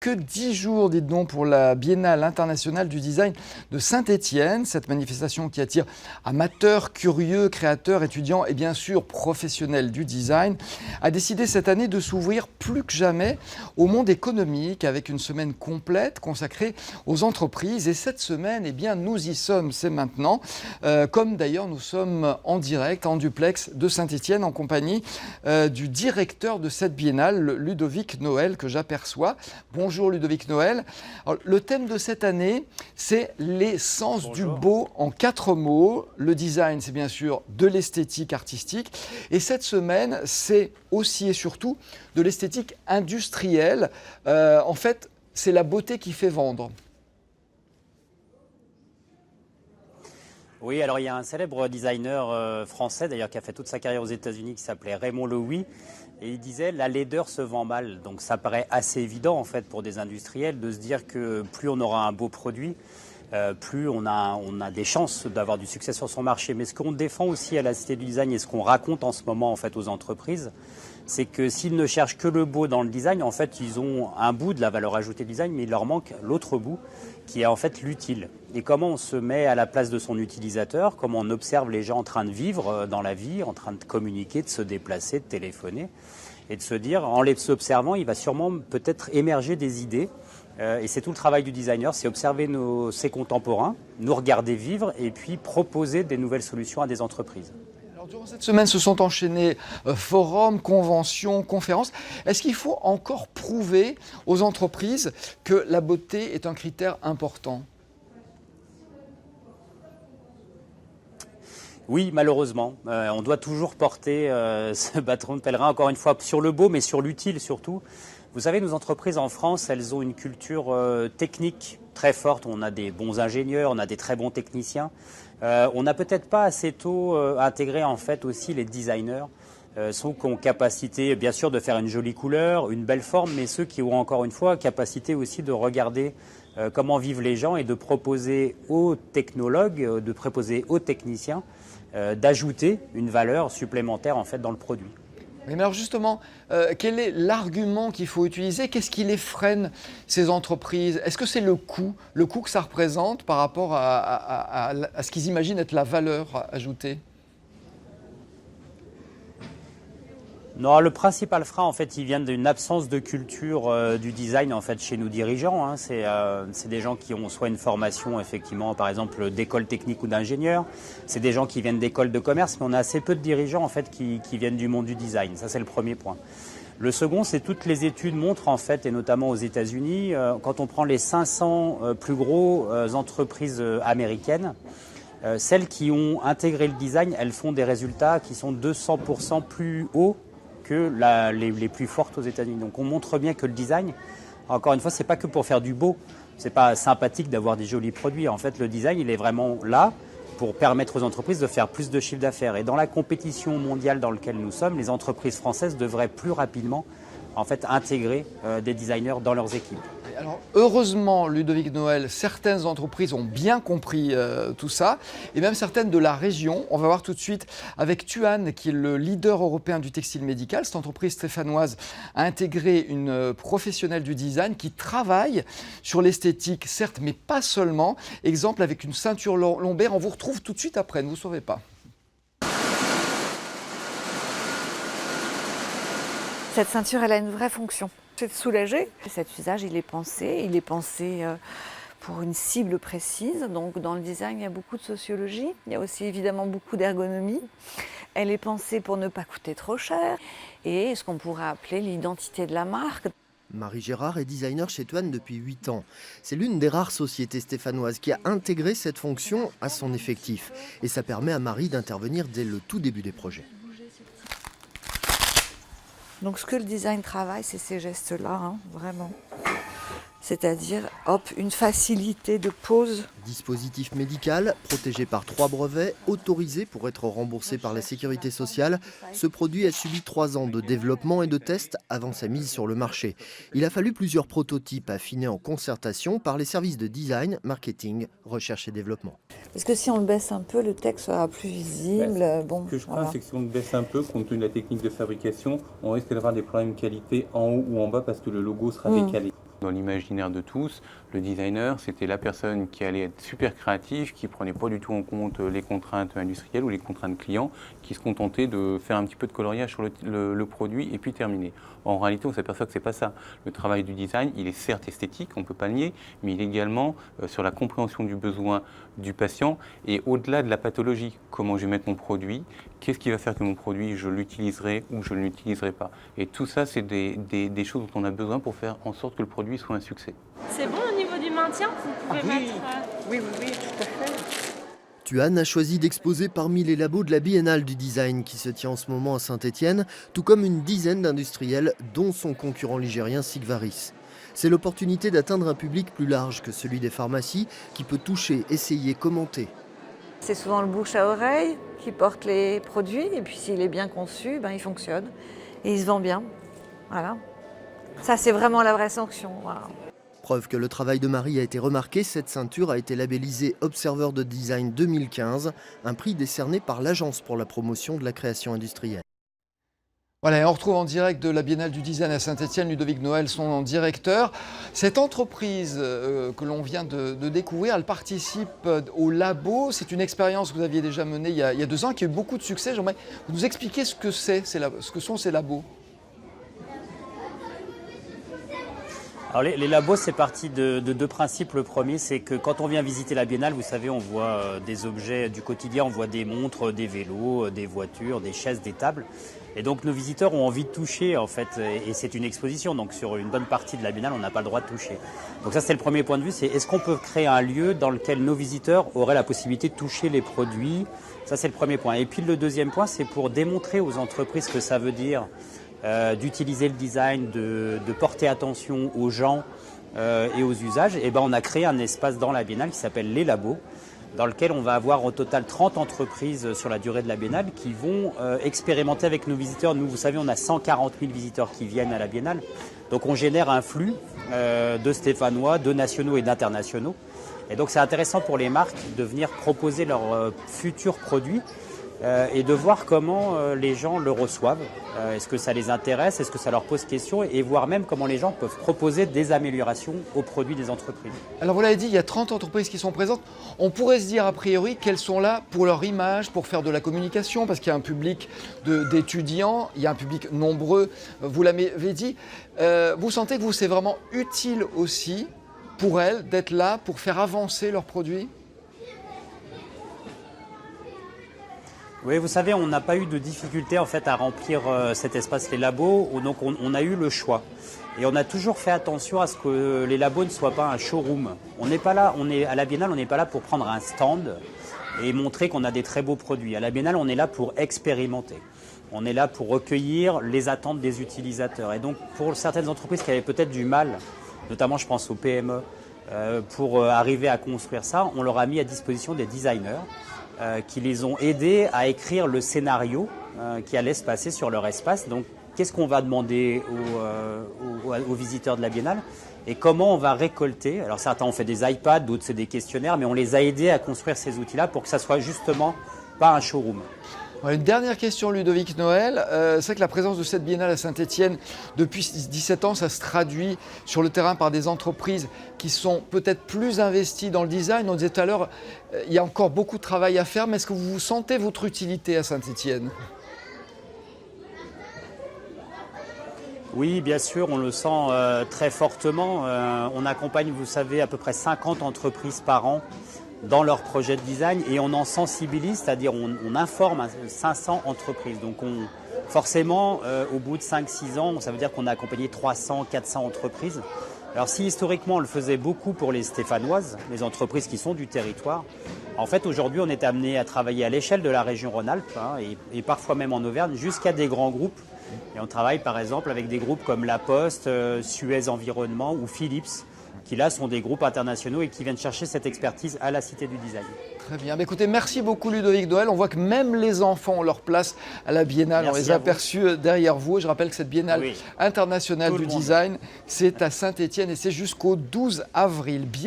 que 10 jours, dites donc, pour la Biennale internationale du design de Saint-Étienne. Cette manifestation qui attire amateurs, curieux, créateurs, étudiants et bien sûr professionnels du design a décidé cette année de s'ouvrir plus que jamais au monde économique avec une semaine complète consacrée aux entreprises. Et cette semaine, eh bien, nous y sommes, c'est maintenant. Comme d'ailleurs nous sommes en direct, en duplex de Saint-Étienne en compagnie du directeur de cette biennale, Ludovic Noël, que j'aperçois. Bonjour Ludovic Noël. Alors, le thème de cette année, c'est l'essence du beau en 4 mots. Le design, c'est bien sûr de l'esthétique artistique. Et cette semaine, c'est aussi et surtout de l'esthétique industrielle. En fait, c'est la beauté qui fait vendre. Oui, alors il y a un célèbre designer français d'ailleurs qui a fait toute sa carrière aux États-Unis qui s'appelait Raymond Loewy et il disait la laideur se vend mal. Donc ça paraît assez évident en fait pour des industriels de se dire que plus on aura un beau produit, plus on a des chances d'avoir du succès sur son marché. Mais ce qu'on défend aussi à la Cité du Design et ce qu'on raconte en ce moment en fait aux entreprises, c'est que s'ils ne cherchent que le beau dans le design, en fait, ils ont un bout de la valeur ajoutée du design, mais il leur manque l'autre bout, qui est en fait l'utile. Et comment on se met à la place de son utilisateur, comment on observe les gens en train de vivre dans la vie, en train de communiquer, de se déplacer, de téléphoner, et de se dire, en les observant, il va sûrement peut-être émerger des idées. Et c'est tout le travail du designer, c'est observer ses contemporains, nous regarder vivre, et puis proposer des nouvelles solutions à des entreprises. Durant cette semaine, se sont enchaînés forums, conventions, conférences. Est-ce qu'il faut encore prouver aux entreprises que la beauté est un critère important ? Oui, malheureusement. On doit toujours porter ce bâton de pèlerin, encore une fois, sur le beau, mais sur l'utile surtout. Vous savez, nos entreprises en France, elles ont une culture technique très forte. On a des bons ingénieurs, on a des très bons techniciens. On n'a peut-être pas assez tôt intégré en fait aussi les designers, ceux qui ont capacité bien sûr de faire une jolie couleur, une belle forme, mais ceux qui ont encore une fois capacité aussi de regarder comment vivent les gens et de proposer aux technologues, de proposer aux techniciens d'ajouter une valeur supplémentaire en fait dans le produit. Mais alors justement, quel est l'argument qu'il faut utiliser? Qu'est-ce qui les freine, ces entreprises? Est-ce que c'est le coût que ça représente par rapport à ce qu'ils imaginent être la valeur ajoutée? Non, le principal frein, en fait, il vient d'une absence de culture du design, en fait, chez nos dirigeants. Hein. C'est des gens qui ont soit une formation, effectivement, par exemple, d'école technique ou d'ingénieur. C'est des gens qui viennent d'écoles de commerce, mais on a assez peu de dirigeants, en fait, qui viennent du monde du design. Ça, c'est le premier point. Le second, c'est toutes les études montrent, en fait, et notamment aux États-Unis, quand on prend les 500 plus grosses entreprises américaines, celles qui ont intégré le design, elles font des résultats qui sont 200% plus hauts que les plus fortes aux États-Unis. Donc on montre bien que le design, encore une fois, c'est pas que pour faire du beau. C'est pas sympathique d'avoir des jolis produits. En fait, le design, il est vraiment là pour permettre aux entreprises de faire plus de chiffre d'affaires. Et dans la compétition mondiale dans laquelle nous sommes, les entreprises françaises devraient plus rapidement en fait intégrer des designers dans leurs équipes. Alors, heureusement, Ludovic Noël, certaines entreprises ont bien compris tout ça, et même certaines de la région. On va voir tout de suite avec Tuan, qui est le leader européen du textile médical. Cette entreprise stéphanoise a intégré une professionnelle du design qui travaille sur l'esthétique, certes, mais pas seulement. Exemple avec une ceinture lombaire. On vous retrouve tout de suite après, ne vous sauvez pas. Cette ceinture, elle a une vraie fonction. C'est de soulager. Cet usage, il est pensé pour une cible précise. Donc dans le design, il y a beaucoup de sociologie. Il y a aussi évidemment beaucoup d'ergonomie. Elle est pensée pour ne pas coûter trop cher et ce qu'on pourrait appeler l'identité de la marque. Marie Gérard est designer chez Tuan depuis 8 ans. C'est l'une des rares sociétés stéphanoises qui a intégré cette fonction à son effectif. Et ça permet à Marie d'intervenir dès le tout début des projets. Donc ce que le design travaille, c'est ces gestes-là, hein, vraiment. C'est-à-dire, hop, une facilité de pose. Dispositif médical, protégé par 3 brevets, autorisé pour être remboursé par la sécurité sociale. Ce produit a subi 3 ans de développement et de tests avant sa mise sur le marché. Il a fallu plusieurs prototypes affinés en concertation par les services de design, marketing, recherche et développement. Parce que si on le baisse un peu, le texte sera plus visible. Ce que je crains, c'est que si on le baisse un peu, compte tenu de la technique de fabrication, on risque d'avoir des problèmes de qualité en haut ou en bas parce que le logo sera décalé. Dans l'imaginaire de tous, le designer, c'était la personne qui allait être super créative, qui ne prenait pas du tout en compte les contraintes industrielles ou les contraintes clients, qui se contentait de faire un petit peu de coloriage sur le produit et puis terminer. En réalité, on s'aperçoit que ce n'est pas ça. Le travail du design, il est certes esthétique, on ne peut pas le nier, mais il est également sur la compréhension du besoin du patient et au-delà de la pathologie. Comment je vais mettre mon produit, qu'est-ce qui va faire que mon produit, je l'utiliserai ou je ne l'utiliserai pas. Et tout ça, c'est des choses dont on a besoin pour faire en sorte que le produit soit un succès. C'est bon au niveau du maintien, vous pouvez mettre... Oui, tout à fait. Thuan a choisi d'exposer parmi les labos de la Biennale du Design qui se tient en ce moment à Saint-Étienne, tout comme une dizaine d'industriels, dont son concurrent ligérien Sigvaris. C'est l'opportunité d'atteindre un public plus large que celui des pharmacies, qui peut toucher, essayer, commenter. C'est souvent le bouche à oreille qui porte les produits, et puis s'il est bien conçu, il fonctionne et il se vend bien. Voilà. Ça, c'est vraiment la vraie sanction. Voilà. Preuve que le travail de Marie a été remarqué, cette ceinture a été labellisée Observer de Design 2015, un prix décerné par l'Agence pour la promotion de la création industrielle. Voilà, et on retrouve en direct de la Biennale du Design à Saint-Étienne Ludovic Noël, son directeur. Cette entreprise que l'on vient de découvrir, elle participe au labo. C'est une expérience que vous aviez déjà menée il y a 2 ans, qui a eu beaucoup de succès. J'aimerais que vous nous expliquiez ce que sont ces labos. Alors les labos, c'est parti de 2 principes. Le premier, c'est que quand on vient visiter la Biennale, vous savez, on voit des objets du quotidien, on voit des montres, des vélos, des voitures, des chaises, des tables. Et donc nos visiteurs ont envie de toucher, en fait, et c'est une exposition. Donc sur une bonne partie de la Biennale, on n'a pas le droit de toucher. Donc ça, c'est le premier point de vue, c'est est-ce qu'on peut créer un lieu dans lequel nos visiteurs auraient la possibilité de toucher les produits. Ça, c'est le premier point. Et puis le deuxième point, c'est pour démontrer aux entreprises ce que ça veut dire d'utiliser le design, de porter attention aux gens et aux usages. Et on a créé un espace dans la Biennale qui s'appelle les labos, dans lequel on va avoir au total 30 entreprises sur la durée de la Biennale qui vont expérimenter avec nos visiteurs. Nous, vous savez, on a 140 000 visiteurs qui viennent à la Biennale. Donc on génère un flux de Stéphanois, de nationaux et d'internationaux. Et donc c'est intéressant pour les marques de venir proposer leurs futurs produits et de voir comment les gens le reçoivent. Est-ce que ça les intéresse? Est-ce que ça leur pose question? Et voir même comment les gens peuvent proposer des améliorations aux produits des entreprises. Alors vous l'avez dit, il y a 30 entreprises qui sont présentes. On pourrait se dire a priori qu'elles sont là pour leur image, pour faire de la communication, parce qu'il y a un public d'étudiants, il y a un public nombreux, vous l'avez dit. Vous sentez que c'est vraiment utile aussi pour elles d'être là pour faire avancer leurs produits? Oui, vous savez, on n'a pas eu de difficulté en fait à remplir cet espace, les labos, donc on a eu le choix. Et on a toujours fait attention à ce que les labos ne soient pas un showroom. On n'est pas là, à la Biennale, on n'est pas là pour prendre un stand et montrer qu'on a des très beaux produits. À la Biennale, on est là pour expérimenter. On est là pour recueillir les attentes des utilisateurs. Et donc, pour certaines entreprises qui avaient peut-être du mal, notamment je pense aux PME, pour arriver à construire ça, on leur a mis à disposition des designers qui les ont aidés à écrire le scénario qui allait se passer sur leur espace. Donc, qu'est-ce qu'on va demander aux visiteurs de la Biennale et comment on va récolter. Alors, certains ont fait des iPads, d'autres c'est des questionnaires, mais on les a aidés à construire ces outils-là pour que ça soit justement pas un showroom. Une dernière question, Ludovic Noël. C'est vrai que la présence de cette Biennale à Saint-Étienne, depuis 17 ans, ça se traduit sur le terrain par des entreprises qui sont peut-être plus investies dans le design. On disait tout à l'heure, il y a encore beaucoup de travail à faire, mais est-ce que vous sentez votre utilité à Saint-Étienne ? Oui, bien sûr, on le sent très fortement. On accompagne, vous savez, à peu près 50 entreprises par an dans leur projet de design et on en sensibilise, c'est-à-dire on informe 500 entreprises. Donc forcément, au bout de 5-6 ans, ça veut dire qu'on a accompagné 300-400 entreprises. Alors si historiquement on le faisait beaucoup pour les Stéphanoises, les entreprises qui sont du territoire, en fait aujourd'hui on est amené à travailler à l'échelle de la région Rhône-Alpes et parfois même en Auvergne jusqu'à des grands groupes. Et on travaille par exemple avec des groupes comme La Poste, Suez Environnement ou Philips, qui là sont des groupes internationaux et qui viennent chercher cette expertise à la Cité du Design. Très bien. Écoutez, merci beaucoup Ludovic Noël. On voit que même les enfants ont leur place à la Biennale. Merci, on les a aperçus derrière vous. Et je rappelle que cette Biennale internationale du Design, c'est à Saint-Étienne et c'est jusqu'au 12 avril. Bien